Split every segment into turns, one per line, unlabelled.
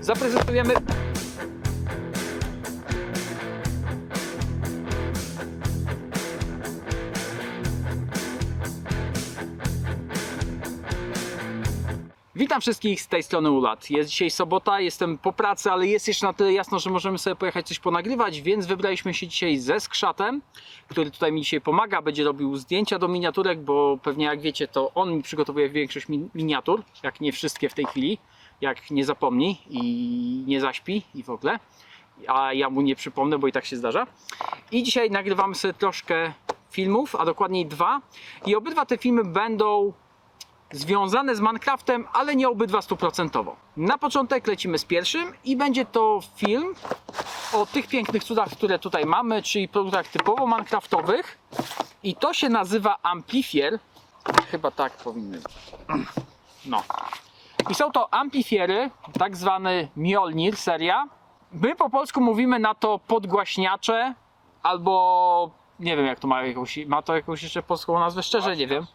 zaprezentujemy Witam wszystkich, z tej strony Ulat. Jest dzisiaj sobota, jestem po pracy, ale jest jeszcze na tyle jasno, że możemy sobie pojechać coś ponagrywać, więc wybraliśmy się dzisiaj ze Skrzatem, który tutaj mi dzisiaj pomaga, będzie robił zdjęcia do miniaturek, bo pewnie jak wiecie, to on mi przygotowuje większość miniatur, jak nie wszystkie w tej chwili, jak nie zapomni i nie zaśpi i w ogóle, a ja mu nie przypomnę, bo i tak się zdarza. I dzisiaj nagrywamy sobie troszkę filmów, a dokładniej dwa, i obydwa te filmy będą związane z Minecraftem, ale nie obydwa 100%. Na początek lecimy z pierwszym i będzie to film o tych pięknych cudach, które tutaj mamy, czyli produktach typowo minecraftowych, i to się nazywa Amplifier. Chyba tak powinny. No. I są to amplifiery, tak zwany Mjolnir seria. My po polsku mówimy na to podgłaśniacze, albo nie wiem jak to ma to jakąś jeszcze polską nazwę, szczerze nie wiem.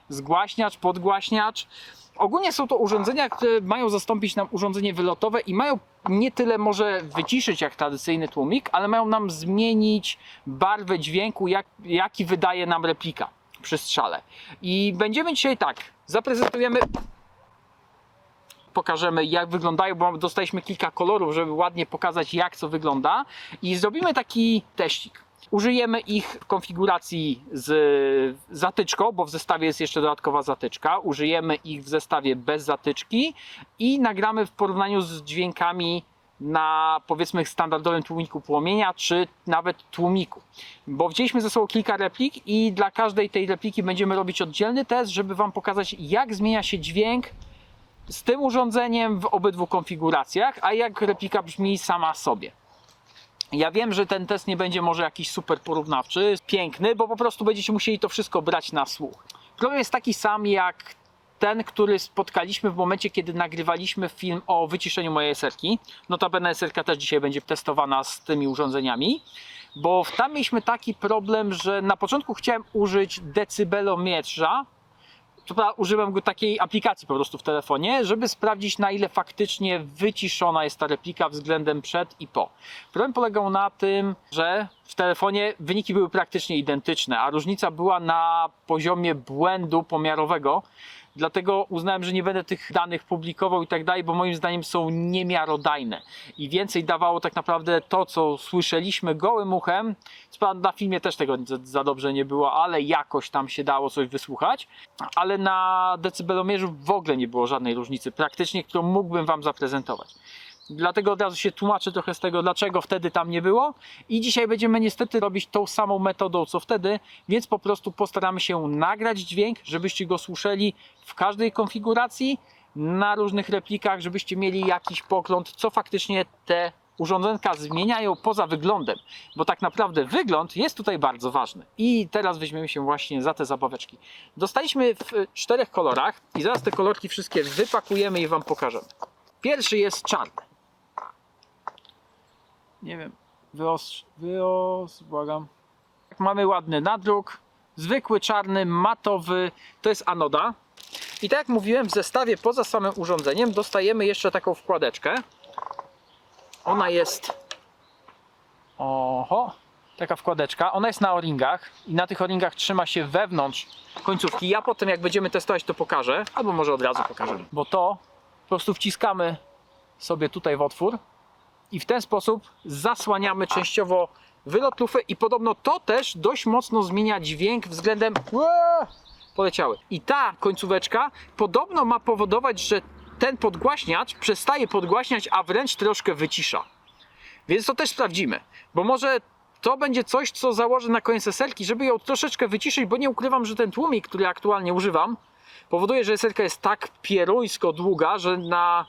Zgłaśniacz, podgłaśniacz. Ogólnie są to urządzenia, które mają zastąpić nam urządzenie wylotowe i mają nie tyle może wyciszyć jak tradycyjny tłumik, ale mają nam zmienić barwę dźwięku, jaki wydaje nam replika przy strzale. I będziemy dzisiaj tak, zaprezentujemy, pokażemy jak wyglądają, bo dostaliśmy kilka kolorów, żeby ładnie pokazać jak co wygląda, i zrobimy taki teścik. Użyjemy ich w konfiguracji z zatyczką, bo w zestawie jest jeszcze dodatkowa zatyczka. Użyjemy ich w zestawie bez zatyczki i nagramy w porównaniu z dźwiękami na, powiedzmy, standardowym tłumiku płomienia, czy nawet tłumiku. Bo wzięliśmy ze sobą kilka replik i dla każdej tej repliki będziemy robić oddzielny test, żeby Wam pokazać, jak zmienia się dźwięk z tym urządzeniem w obydwu konfiguracjach, a jak replika brzmi sama sobie. Ja wiem, że ten test nie będzie może jakiś super porównawczy, piękny, bo po prostu będziecie musieli to wszystko brać na słuch. Problem jest taki sam jak ten, który spotkaliśmy w momencie, kiedy nagrywaliśmy film o wyciszeniu mojej eserki. Notabene eserka też dzisiaj będzie testowana z tymi urządzeniami, bo tam mieliśmy taki problem, że na początku chciałem użyć decybelomierza. Użyłem go takiej aplikacji po prostu w telefonie, żeby sprawdzić, na ile faktycznie wyciszona jest ta replika względem przed i po. Problem polegał na tym, że w telefonie wyniki były praktycznie identyczne, a różnica była na poziomie błędu pomiarowego. Dlatego uznałem, że nie będę tych danych publikował i tak dalej, bo moim zdaniem są niemiarodajne. I więcej dawało tak naprawdę to, co słyszeliśmy gołym uchem. Na filmie też tego za dobrze nie było, ale jakoś tam się dało coś wysłuchać. Ale na decybelomierzu w ogóle nie było żadnej różnicy, praktycznie, którą mógłbym Wam zaprezentować. Dlatego od razu się tłumaczę trochę z tego, dlaczego wtedy tam nie było. I dzisiaj będziemy niestety robić tą samą metodą co wtedy, więc po prostu postaramy się nagrać dźwięk, żebyście go słyszeli w każdej konfiguracji, na różnych replikach, żebyście mieli jakiś pogląd, co faktycznie te urządzenka zmieniają poza wyglądem. Bo tak naprawdę wygląd jest tutaj bardzo ważny. I teraz weźmiemy się właśnie za te zabaweczki. Dostaliśmy w 4 kolorach i zaraz te kolorki wszystkie wypakujemy i Wam pokażemy. Pierwszy jest czarny. Nie wiem, błagam. Mamy ładny nadruk, zwykły czarny, matowy, to jest anoda. I tak jak mówiłem, w zestawie poza samym urządzeniem dostajemy jeszcze taką wkładeczkę. Ona jest, taka wkładeczka, ona jest na o-ringach i na tych o-ringach trzyma się wewnątrz końcówki. Ja potem jak będziemy testować to pokażę, albo może od razu pokażę, bo to po prostu wciskamy sobie tutaj w otwór i w ten sposób zasłaniamy częściowo wylot lufy i podobno to też dość mocno zmienia dźwięk względem... Poleciały. I ta końcóweczka podobno ma powodować, że ten podgłaśniacz przestaje podgłaśniać, a wręcz troszkę wycisza. Więc to też sprawdzimy, bo może to będzie coś, co założę na koniec eserki, żeby ją troszeczkę wyciszyć, bo nie ukrywam, że ten tłumik, który aktualnie używam, powoduje, że eserka jest tak pieruńsko długa, że na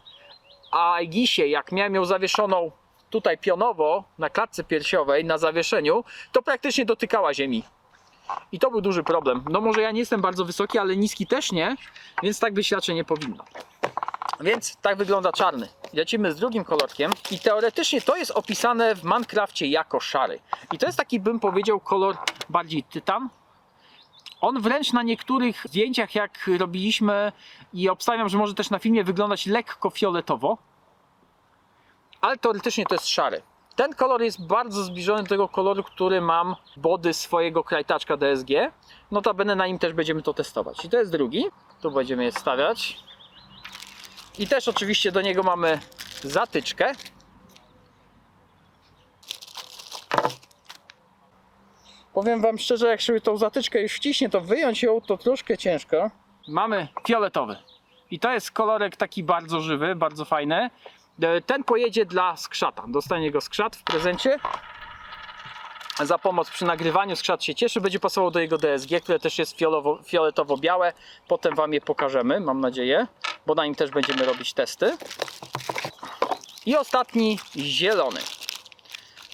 Aegisie, jak miałem ją zawieszoną tutaj pionowo na klatce piersiowej, na zawieszeniu, to praktycznie dotykała ziemi. I to był duży problem. No może ja nie jestem bardzo wysoki, ale niski też nie, więc tak być raczej nie powinno. Więc tak wygląda czarny. Lecimy z drugim kolorkiem i teoretycznie to jest opisane w Minecrafcie jako szary. I to jest taki, bym powiedział, kolor bardziej tytan. On wręcz na niektórych zdjęciach, jak robiliśmy, i obstawiam, że może też na filmie, wyglądać lekko fioletowo. ale teoretycznie to jest szary. Ten kolor jest bardzo zbliżony do tego koloru, który mam body swojego krajtaczka DSG. Notabene na nim też będziemy to testować. I to jest drugi. Tu będziemy je stawiać. I też oczywiście do niego mamy zatyczkę. Powiem wam szczerze, jak się tą zatyczkę już wciśnie, to wyjąć ją to troszkę ciężko. Mamy fioletowy. I to jest kolorek taki bardzo żywy, bardzo fajny. Ten pojedzie dla skrzata. Dostanie go skrzat w prezencie. Za pomoc przy nagrywaniu. Skrzat się cieszy. Będzie pasował do jego DSG, które też jest fioletowo-białe. Potem wam je pokażemy, mam nadzieję. Bo na nim też będziemy robić testy. I ostatni zielony.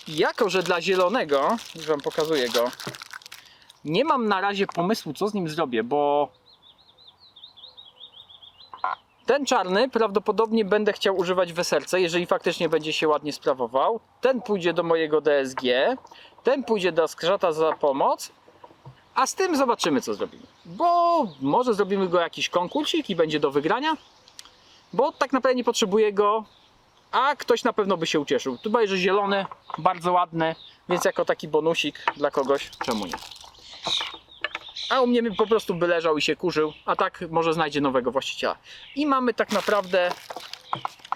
Jako że dla zielonego, już wam pokazuję go, nie mam na razie pomysłu, co z nim zrobię, bo ten czarny prawdopodobnie będę chciał używać w eserce, jeżeli faktycznie będzie się ładnie sprawował. Ten pójdzie do mojego DSG, ten pójdzie do skrzata za pomoc, a z tym zobaczymy, co zrobimy. Bo może zrobimy go jakiś konkursik i będzie do wygrania, bo tak naprawdę nie potrzebuję go, a ktoś na pewno by się ucieszył. Tu będzie zielony, bardzo ładny, więc jako taki bonusik dla kogoś, czemu nie? A u mnie po prostu by leżał i się kurzył, a tak może znajdzie nowego właściciela. I mamy tak naprawdę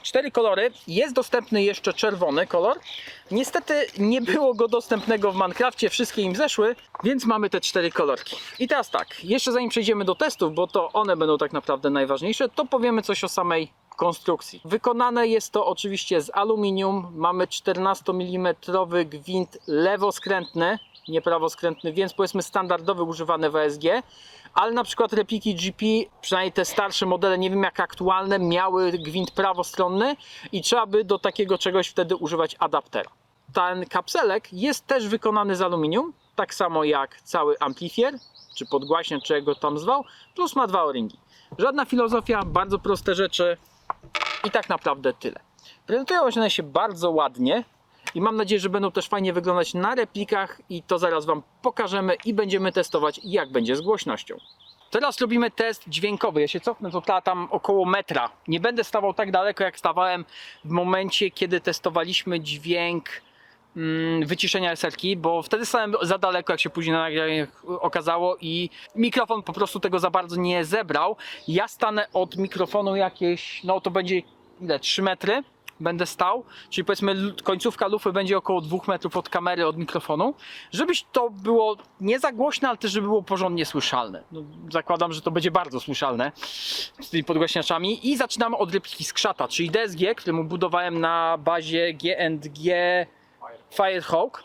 4 kolory. Jest dostępny jeszcze czerwony kolor. Niestety nie było go dostępnego w Minecrafcie, wszystkie im zeszły, więc mamy te 4 kolorki. I teraz tak, jeszcze zanim przejdziemy do testów, bo to one będą tak naprawdę najważniejsze, to powiemy coś o samej konstrukcji. Wykonane jest to oczywiście z aluminium. Mamy 14 mm gwint lewoskrętny, nie prawoskrętny, więc powiedzmy standardowy używany w ASG, ale na przykład repliki GP, przynajmniej te starsze modele, nie wiem jak aktualne, miały gwint prawostronny i trzeba by do takiego czegoś wtedy używać adaptera. Ten kapselek jest też wykonany z aluminium, tak samo jak cały amplifier, czy podgłaśniacz, czy jak go tam zwał, plus ma 2 o-ringi. Żadna filozofia, bardzo proste rzeczy i tak naprawdę tyle. Prezentują się bardzo ładnie. I mam nadzieję, że będą też fajnie wyglądać na replikach i to zaraz wam pokażemy i będziemy testować, jak będzie z głośnością. Teraz robimy test dźwiękowy. Ja się cofnę, to tam około metra. Nie będę stawał tak daleko, jak stawałem w momencie, kiedy testowaliśmy dźwięk wyciszenia eserki, bo wtedy stałem za daleko, jak się później na nagraniach okazało i mikrofon po prostu tego za bardzo nie zebrał. Ja stanę od mikrofonu jakieś, no to będzie ile? 3 metry. Będę stał, czyli powiedzmy końcówka lufy będzie około 2 metrów od kamery, od mikrofonu, żebyś to było nie za głośne, ale też żeby było porządnie słyszalne. No, zakładam, że to będzie bardzo słyszalne z tymi podgłaśniaczami i zaczynamy od repliki skrzata, czyli DSG, któremu budowałem na bazie G&G Firehawk.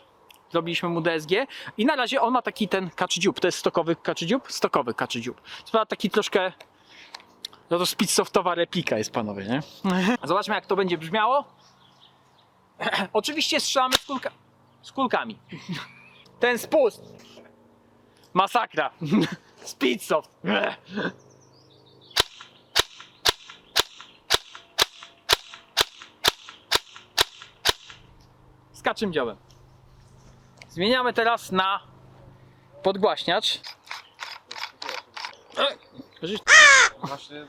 Zrobiliśmy mu DSG i na razie on ma taki ten kaczydziób, to jest stokowy kaczydziób? Stokowy kaczydziób. To ma taki troszkę... No to speedsoftowa replika jest, panowie, nie? Zobaczmy, jak to będzie brzmiało. Oczywiście strzelamy z kulkami. Ten spust. Masakra. Speedsoft. Z kaczym działem. Zmieniamy teraz na podgłaśniacz.
Właśnie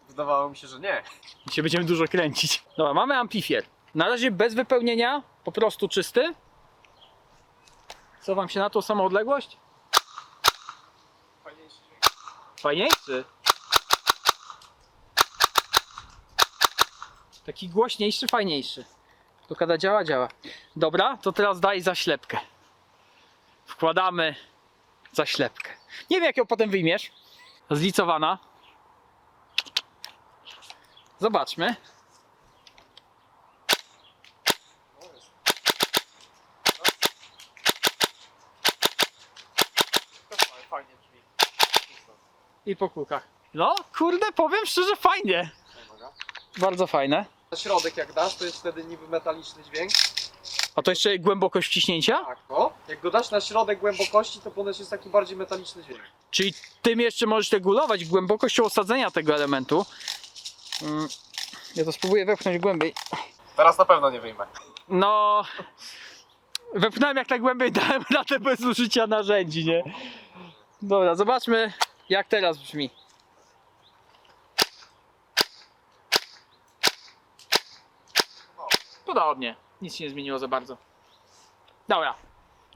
wydawało mi się, że nie.
Dzisiaj będziemy dużo kręcić. Dobra, mamy amplifier. Na razie bez wypełnienia, po prostu czysty. Co wam się na tą samą odległość?
Fajniejszy dźwięk.
Fajniejszy. Taki głośniejszy, fajniejszy. To kada działa, działa. Dobra, to teraz daj zaślepkę. Wkładamy zaślepkę. Nie wiem, jak ją potem wyjmiesz. Zlicowana. Zobaczmy.
Fajnie brzmi.
I po kulkach. No, kurde, powiem szczerze, fajnie. Bardzo fajne.
Na środek jak dasz, to jest wtedy niby metaliczny dźwięk.
A to jeszcze głębokość wciśnięcia?
Tak, no. Jak go dasz na środek głębokości, to ponoć jest taki bardziej metaliczny dźwięk.
Czyli tym jeszcze możesz regulować głębokością osadzenia tego elementu. Ja to spróbuję wepchnąć głębiej.
Teraz na pewno nie wyjmę.
No, wepchnąłem jak najgłębiej, dałem radę bez użycia narzędzi, nie? Dobra, zobaczmy jak teraz brzmi. Podobnie. Nic się nie zmieniło za bardzo. Dobra.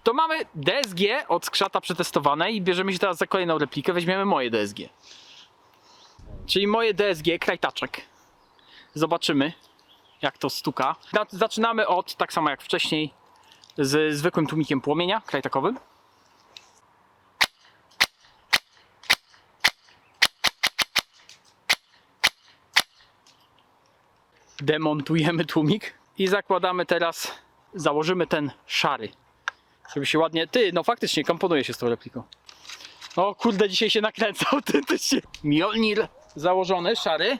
To mamy DSG od skrzata przetestowane i bierzemy się teraz za kolejną replikę. Weźmiemy moje DSG. Czyli moje DSG, krajtaczek. Zobaczymy, jak to stuka. Zaczynamy od, tak samo jak wcześniej, z zwykłym tłumikiem płomienia krajtakowym. Demontujemy tłumik i zakładamy teraz, założymy ten szary, żeby się ładnie, no faktycznie komponuje się z tą repliką. O kurde, dzisiaj się nakręca autentycznie. Mjolnir założony, szary.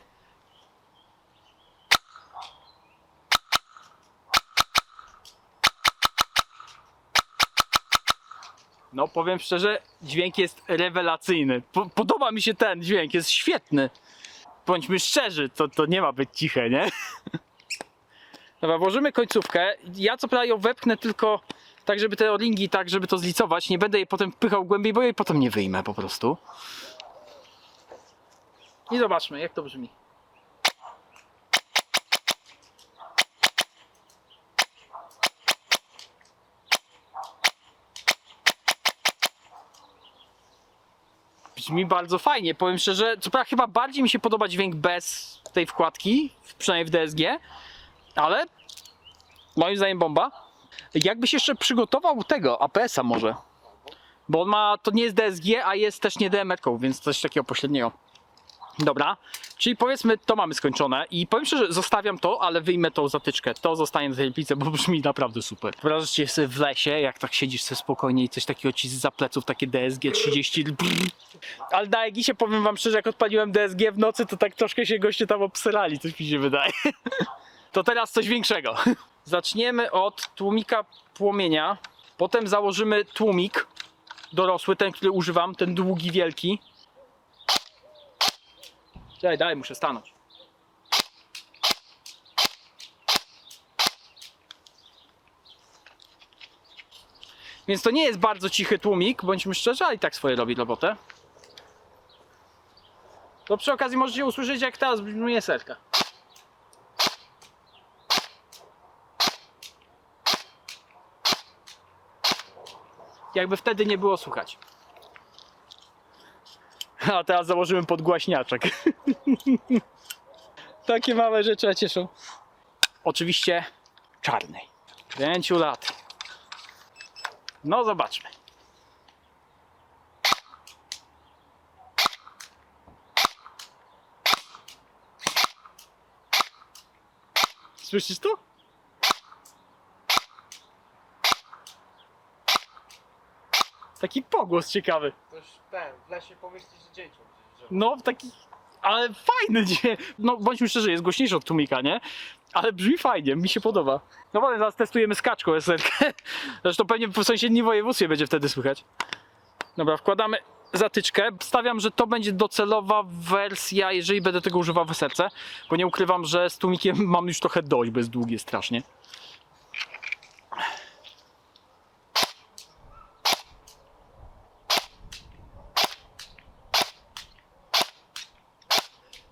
No powiem szczerze, dźwięk jest rewelacyjny. Podoba mi się ten dźwięk, jest świetny. Bądźmy szczerzy, to nie ma być ciche, nie? Dobra, włożymy końcówkę. Ja co prawda ją wepchnę tylko tak, żeby te o-ringi, tak, żeby to zlicować. Nie będę jej potem wpychał głębiej, bo jej potem nie wyjmę po prostu. I zobaczmy, jak to brzmi. Brzmi bardzo fajnie, powiem szczerze, co prawda chyba bardziej mi się podoba dźwięk bez tej wkładki, przynajmniej w DSG, ale moim zdaniem bomba. Jakbyś jeszcze przygotował tego APS-a może, bo on ma, to nie jest DSG, a jest też nie DMR-ką, więc coś takiego pośredniego. Dobra, czyli powiedzmy to mamy skończone i powiem szczerze, zostawiam to, ale wyjmę tą zatyczkę, to zostanie na tej replice, bo brzmi naprawdę super. Wyobrażasz się sobie w lesie, jak tak siedzisz sobie spokojnie i coś takiego ci zza pleców, takie DSG 30, ale na Egisie powiem wam szczerze, jak odpaliłem DSG w nocy, to tak troszkę się goście tam obsrali, coś mi się wydaje. To teraz coś większego. Zaczniemy od tłumika płomienia, potem założymy tłumik dorosły, ten, który używam, ten długi, wielki. Daj, muszę stanąć. Więc to nie jest bardzo cichy tłumik, bądźmy szczerzy, ale i tak swoje robi robotę. To przy okazji możecie usłyszeć, jak teraz brzmi serka. Jakby wtedy nie było słuchać. A teraz założyłem podgłaśniaczek. Takie małe rzeczy a cieszą. Oczywiście czarnej. 5 lat. No zobaczmy. Słyszysz to? Taki pogłos ciekawy.
Ktoś w lesie pomyśli, że dzieciom gdzieś, że...
No taki, ale fajny dźwięk. No bądźmy szczerzy, jest głośniejszy od tłumika, nie? Ale brzmi fajnie, mi się podoba. No potem zaraz testujemy z kaczką SR-kę. Zresztą pewnie w sąsiednim województwie będzie wtedy słychać. Dobra, wkładamy zatyczkę. Stawiam, że to będzie docelowa wersja, jeżeli będę tego używał w SR-ce. Bo nie ukrywam, że z tłumikiem mam już trochę dość, bo jest długie strasznie.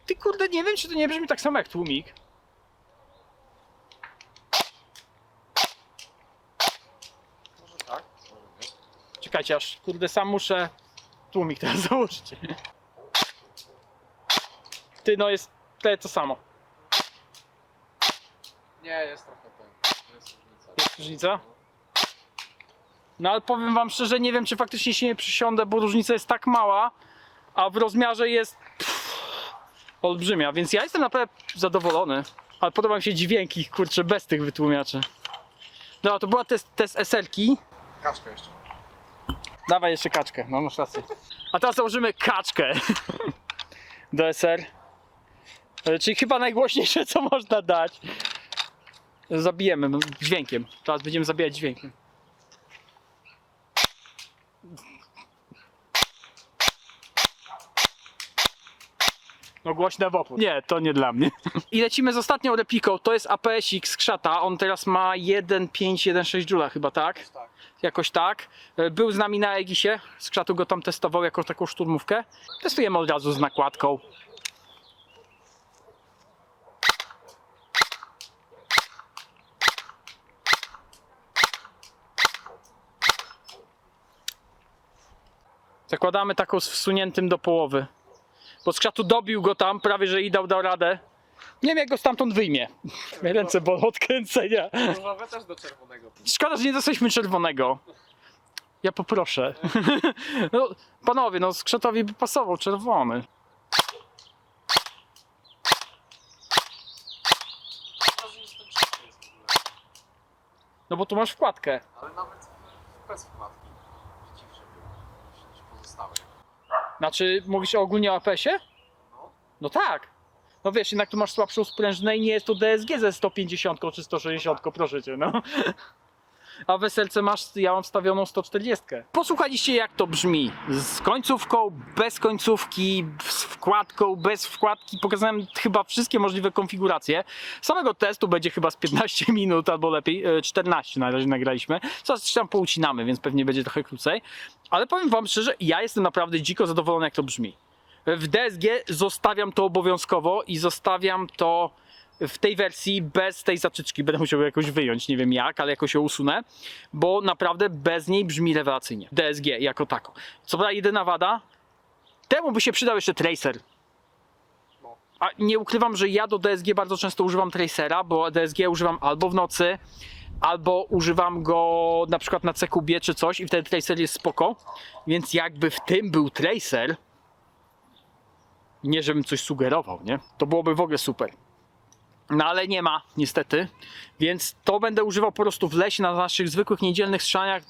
Ty kurde, nie wiem, czy to nie brzmi tak samo jak tłumik.
Może tak, może nie.
Czekajcie, aż kurde sam muszę tłumik teraz założyć. Ty, no jest to samo.
Nie, jest trochę ten, jest różnica.
Jest różnica? No ale powiem wam szczerze, nie wiem, czy faktycznie się nie przysiądę, bo różnica jest tak mała, a w rozmiarze jest olbrzymia, więc ja jestem naprawdę zadowolony. Ale podoba mi się dźwięki, kurczę, bez tych wytłumiaczy. No, to była test SR-ki.
Kaczka jeszcze.
Dawaj jeszcze kaczkę, no masz rację. A teraz założymy kaczkę do SR. Czyli chyba najgłośniejsze, co można dać. Zabijemy dźwiękiem. Teraz będziemy zabijać dźwiękiem. No głośne w opór. Nie, to nie dla mnie. I lecimy z ostatnią repliką. To jest APS-ik z krzata. On teraz ma 1,5, 1,6 Joule chyba, tak?
Tak.
Jakoś tak. Był z nami na Egisie. Z krzatu go tam testował jako taką szturmówkę. Testujemy od razu z nakładką. Zakładamy taką z wsuniętym do połowy. Bo skrzatu dobił go tam, prawie że i dał radę. Nie wiem jak go stamtąd wyjmie. Mnie ręce bolą od kręcenia.
Różowe też do czerwonego.
Szkoda, że nie dostaliśmy czerwonego. Ja poproszę. No, panowie, no skrzatowi by pasował czerwony. No bo tu masz wkładkę.
Ale nawet bez wkładki dziwsze było niż pozostałe.
Znaczy, mówisz ogólnie o APS-ie?
No.
No tak. No wiesz, jednak tu masz słabszą sprężynę i nie jest to DSG ze 150 czy 160, proszę cię, no. A w weselce masz, ja mam wstawioną 140. Posłuchaliście jak to brzmi. Z końcówką, bez końcówki, z wkładką, bez wkładki. Pokazałem chyba wszystkie możliwe konfiguracje. Samego testu będzie chyba z 15 minut albo lepiej 14 na razie nagraliśmy. Coś tam poucinamy, więc pewnie będzie trochę krócej. Ale powiem wam szczerze, ja jestem naprawdę dziko zadowolony jak to brzmi. W DSG zostawiam to obowiązkowo i zostawiam to w tej wersji bez tej zatyczki. Będę musiał jakoś wyjąć, nie wiem jak, ale jakoś ją usunę, bo naprawdę bez niej brzmi rewelacyjnie. DSG jako tako. Co prawda jedyna wada, temu by się przydał jeszcze tracer. A nie ukrywam, że ja do DSG bardzo często używam tracera, bo DSG używam albo w nocy, albo używam go na przykład na C-kubie czy coś i wtedy tracer jest spoko. Więc jakby w tym był tracer, nie żebym coś sugerował, nie? To byłoby w ogóle super. No ale nie ma, niestety, więc to będę używał po prostu w lesie na naszych zwykłych niedzielnych strzelaniach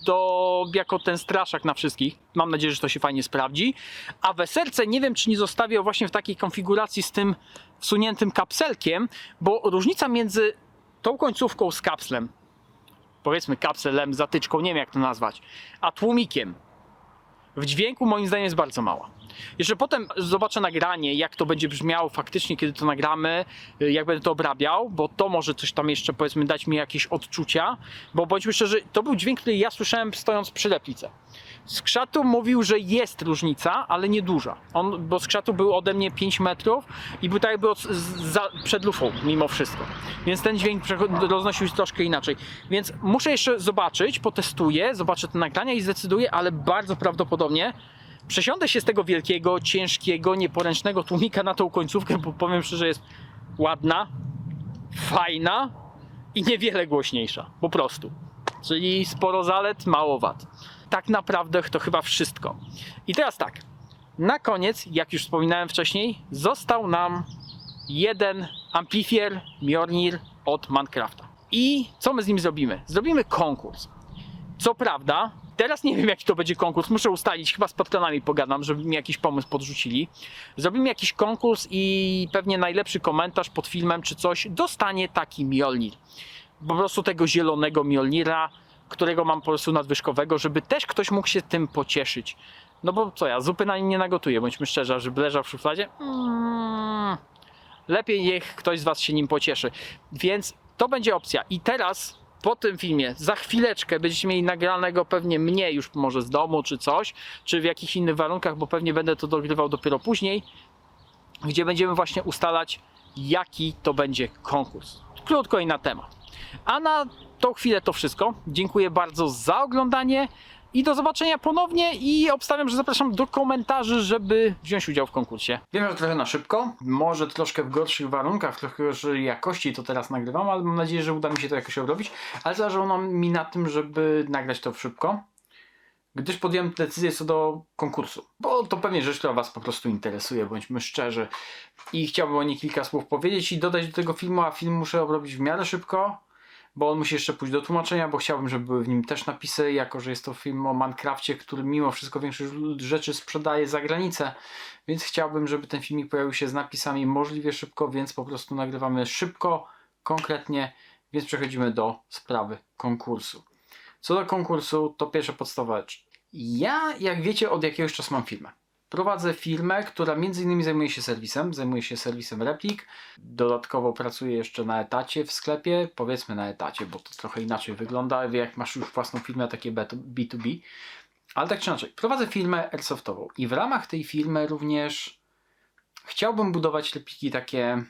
jako ten straszak na wszystkich. Mam nadzieję, że to się fajnie sprawdzi. A weselce nie wiem, czy nie zostawię właśnie w takiej konfiguracji z tym wsuniętym kapselkiem, bo różnica między tą końcówką z kapslem, powiedzmy kapselem, zatyczką, nie wiem jak to nazwać, a tłumikiem w dźwięku moim zdaniem jest bardzo mała. Jeszcze potem zobaczę nagranie, jak to będzie brzmiało faktycznie, kiedy to nagramy, jak będę to obrabiał, bo to może coś tam jeszcze, powiedzmy, dać mi jakieś odczucia, bo bądźmy szczerzy, to był dźwięk, który ja słyszałem stojąc przy replice. Skrzatu mówił, że jest różnica, ale nie duża. Bo Skrzatu był ode mnie 5 metrów i był tak jakby przed lufą mimo wszystko. Więc ten dźwięk roznosił się troszkę inaczej. Więc muszę jeszcze zobaczyć, potestuję, zobaczę te nagrania i zdecyduję, ale bardzo prawdopodobnie przesiądę się z tego wielkiego, ciężkiego, nieporęcznego tłumika na tą końcówkę, bo powiem szczerze, jest ładna, fajna i niewiele głośniejsza. Po prostu. Czyli sporo zalet, mało wad. Tak naprawdę to chyba wszystko. I teraz tak. Na koniec, jak już wspominałem wcześniej, został nam jeden amplifier Mjolnir od Minecrafta. I co my z nim zrobimy? Zrobimy konkurs. Co prawda, teraz nie wiem jaki to będzie konkurs, muszę ustalić, chyba z patronami pogadam, żeby mi jakiś pomysł podrzucili. Zrobimy jakiś konkurs i pewnie najlepszy komentarz pod filmem czy coś dostanie taki Mjolnir. Po prostu tego zielonego Mjolnira, którego mam po prostu nadwyżkowego, żeby też ktoś mógł się tym pocieszyć. No bo co ja, zupy na nim nie nagotuję, bądźmy szczerzy, żeby leżał w szufladzie. Lepiej niech ktoś z was się nim pocieszy. Więc to będzie opcja. I teraz po tym filmie, za chwileczkę będziecie mieli nagranego pewnie mnie już może z domu czy coś, czy w jakichś innych warunkach, bo pewnie będę to dogrywał dopiero później, gdzie będziemy właśnie ustalać, jaki to będzie konkurs. Krótko i na temat. A na tą chwilę to wszystko. Dziękuję bardzo za oglądanie i do zobaczenia ponownie i obstawiam, że zapraszam do komentarzy, żeby wziąć udział w konkursie. Wiem, że trochę na szybko, może troszkę w gorszych warunkach, trochę gorszej jakości to teraz nagrywam, ale mam nadzieję, że uda mi się to jakoś obrobić, ale zależało mi na tym, żeby nagrać to szybko, gdyż podjąłem decyzję co do konkursu, bo to pewnie rzecz, która was po prostu interesuje, bądźmy szczerzy i chciałbym o niej kilka słów powiedzieć i dodać do tego filmu, a film muszę obrobić w miarę szybko, bo on musi jeszcze pójść do tłumaczenia, bo chciałbym, żeby były w nim też napisy, jako że jest to film o Minecrafcie, który mimo wszystko większość rzeczy sprzedaje za granicę, więc chciałbym, żeby ten filmik pojawił się z napisami możliwie szybko, więc po prostu nagrywamy szybko, konkretnie, więc przechodzimy do sprawy konkursu. Co do konkursu, to pierwsza podstawowa rzecz. Ja, jak wiecie, od jakiegoś czasu mam firmę. Prowadzę firmę, która m.in. zajmuje się serwisem replik. Dodatkowo pracuję jeszcze na etacie w sklepie, powiedzmy na etacie, bo to trochę inaczej wygląda, jak masz już własną firmę, takie B2B. Ale tak czy inaczej, prowadzę firmę airsoftową i w ramach tej firmy również chciałbym budować repliki takie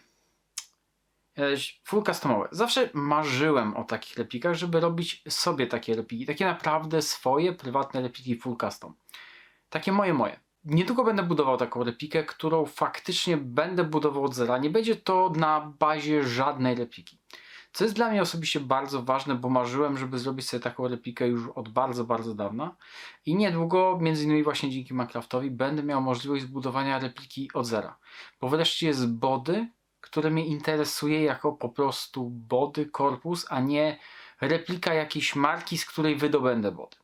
full customowe. Zawsze marzyłem o takich replikach, żeby robić sobie takie repliki, takie naprawdę swoje, prywatne repliki full custom. Takie moje. Niedługo będę budował taką replikę, którą faktycznie będę budował od zera. Nie będzie to na bazie żadnej repliki. Co jest dla mnie osobiście bardzo ważne, bo marzyłem, żeby zrobić sobie taką replikę już od bardzo, bardzo dawna. I niedługo, między innymi właśnie dzięki Minecraftowi, będę miał możliwość zbudowania repliki od zera. Bo wreszcie jest body, które mnie interesuje jako po prostu body, korpus, a nie replika jakiejś marki, z której wydobędę body.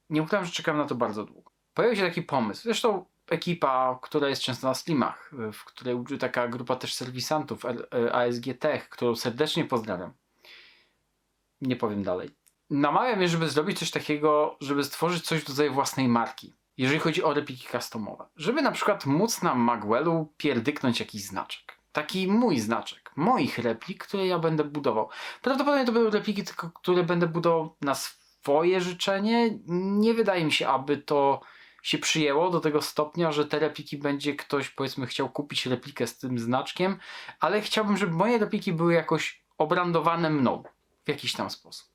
Nie ukrywam, że czekam na to bardzo długo. Pojawił się taki pomysł. Zresztą ekipa, która jest często na streamach, w której uczy taka grupa też serwisantów, ASG Tech, którą serdecznie pozdrawiam. Nie powiem dalej. Namawiam je, żeby zrobić coś takiego, żeby stworzyć coś w rodzaju własnej marki, jeżeli chodzi o repliki customowe. Żeby na przykład móc na Magwellu pierdyknąć jakiś znaczek. Taki mój znaczek, moich replik, które ja będę budował. Prawdopodobnie to będą repliki, tylko które będę budował na swoje życzenie. Nie wydaje mi się, aby to się przyjęło do tego stopnia, że te repliki będzie ktoś, powiedzmy, chciał kupić replikę z tym znaczkiem, ale chciałbym, żeby moje repliki były jakoś obrandowane mną w jakiś tam sposób.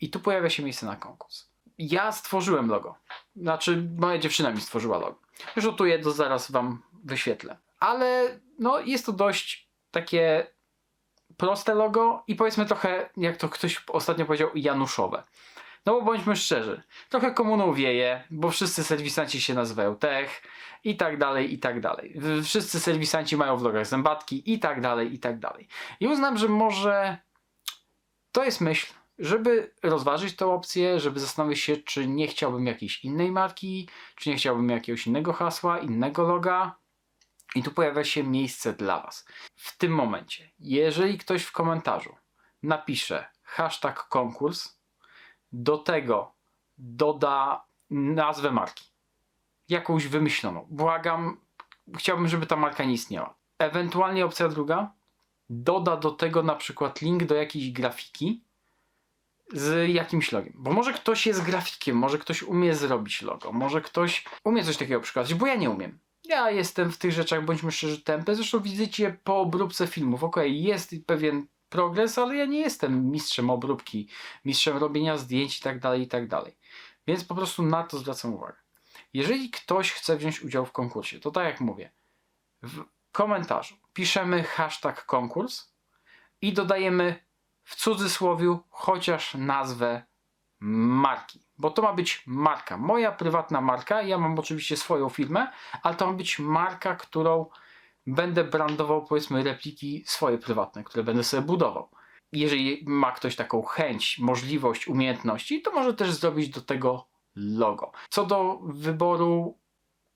I tu pojawia się miejsce na konkurs. Ja stworzyłem logo. Znaczy, moja dziewczyna mi stworzyła logo. Zresztą tu je zaraz wam wyświetlę. Ale no, jest to dość takie proste logo i powiedzmy trochę, jak to ktoś ostatnio powiedział, januszowe. No bo bądźmy szczerzy, trochę komuną wieje, bo wszyscy serwisanci się nazywają Tech i tak dalej, i tak dalej. Wszyscy serwisanci mają w logach zębatki i tak dalej, i tak dalej. I uznam, że może to jest myśl, żeby rozważyć tę opcję, żeby zastanowić się, czy nie chciałbym jakiejś innej marki, czy nie chciałbym jakiegoś innego hasła, innego loga. I tu pojawia się miejsce dla was. W tym momencie, jeżeli ktoś w komentarzu napisze hashtag konkurs, do tego doda nazwę marki. Jakąś wymyśloną. Błagam, chciałbym, żeby ta marka nie istniała. Ewentualnie opcja druga, doda do tego na przykład link do jakiejś grafiki z jakimś logiem. Bo może ktoś jest grafikiem, może ktoś umie zrobić logo, może ktoś umie coś takiego przykładać, bo ja nie umiem. Ja jestem w tych rzeczach, bądźmy szczerzy, tępy. Zresztą widzicie po obróbce filmów. Okej, jest pewien progres, ale ja nie jestem mistrzem obróbki, mistrzem robienia zdjęć i tak dalej, i tak dalej. Więc po prostu na to zwracam uwagę. Jeżeli ktoś chce wziąć udział w konkursie, to tak jak mówię, w komentarzu piszemy hashtag konkurs i dodajemy w cudzysłowiu chociaż nazwę marki. Bo to ma być marka, moja prywatna marka. Ja mam oczywiście swoją firmę, ale to ma być marka, którą będę brandował, powiedzmy, repliki swoje prywatne, które będę sobie budował. Jeżeli ma ktoś taką chęć, możliwość, umiejętności, to może też zrobić do tego logo. Co do wyboru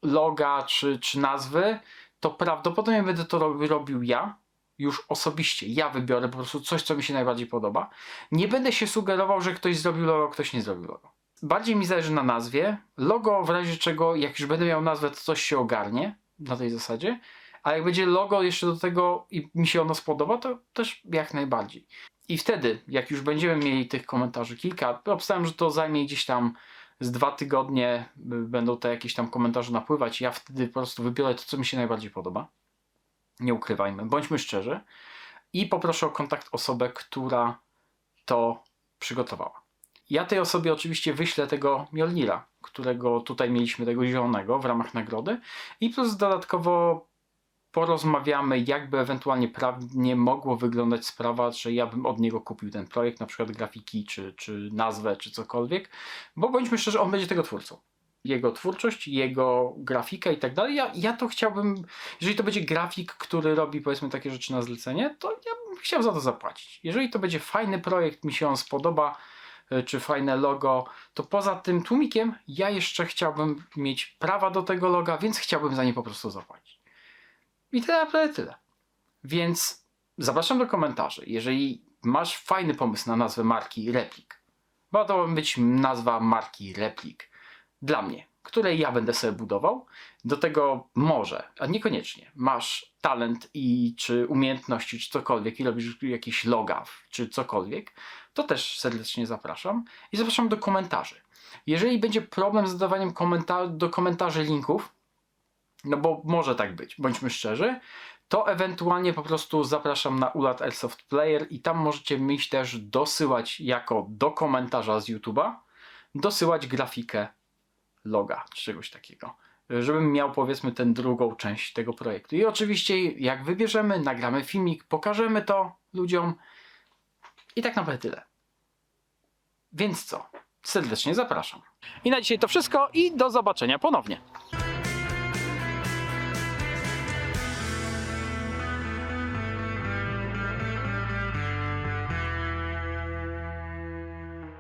loga czy nazwy, to prawdopodobnie będę to robił ja. Już osobiście ja wybiorę po prostu coś, co mi się najbardziej podoba. Nie będę się sugerował, że ktoś zrobił logo, ktoś nie zrobił logo. Bardziej mi zależy na nazwie. Logo, w razie czego, jak już będę miał nazwę, to coś się ogarnie na tej zasadzie. A jak będzie logo jeszcze do tego i mi się ono spodoba, to też jak najbardziej. I wtedy, jak już będziemy mieli tych komentarzy kilka, obstawiam, że to zajmie gdzieś tam z 2 tygodnie, będą te jakieś tam komentarze napływać. Ja wtedy po prostu wybiorę to, co mi się najbardziej podoba. Nie ukrywajmy, bądźmy szczerzy. I poproszę o kontakt osobę, która to przygotowała. Ja tej osobie oczywiście wyślę tego Mjolnira, którego tutaj mieliśmy, tego zielonego w ramach nagrody. I plus dodatkowo porozmawiamy, jakby ewentualnie prawnie mogło wyglądać sprawa, że ja bym od niego kupił ten projekt, na przykład grafiki, czy nazwę, czy cokolwiek. Bo bądźmy szczerzy, on będzie tego twórcą. Jego twórczość, jego grafika i tak dalej. Ja to chciałbym, jeżeli to będzie grafik, który robi, powiedzmy, takie rzeczy na zlecenie, to ja bym chciał za to zapłacić. Jeżeli to będzie fajny projekt, mi się on spodoba, czy fajne logo, to poza tym tłumikiem ja jeszcze chciałbym mieć prawa do tego loga, więc chciałbym za nie po prostu zapłacić. I tyle, naprawdę tyle. Więc zapraszam do komentarzy. Jeżeli masz fajny pomysł na nazwę marki Replik, bo to ma być nazwa marki Replik dla mnie, której ja będę sobie budował, do tego może, a niekoniecznie, masz talent i czy umiejętności, czy cokolwiek i robisz jakieś loga, czy cokolwiek, to też serdecznie zapraszam. I zapraszam do komentarzy. Jeżeli będzie problem z dodawaniem do komentarzy linków, no bo może tak być, bądźmy szczerzy, to ewentualnie po prostu zapraszam na Ulat Airsoft Player i tam możecie mi też dosyłać jako do komentarza z YouTube'a, dosyłać grafikę loga, czy czegoś takiego. żebym miał powiedzmy tę drugą część tego projektu. I oczywiście jak wybierzemy, nagramy filmik, pokażemy to ludziom i tak naprawdę tyle. Więc co? Serdecznie zapraszam. I na dzisiaj to wszystko i do zobaczenia ponownie.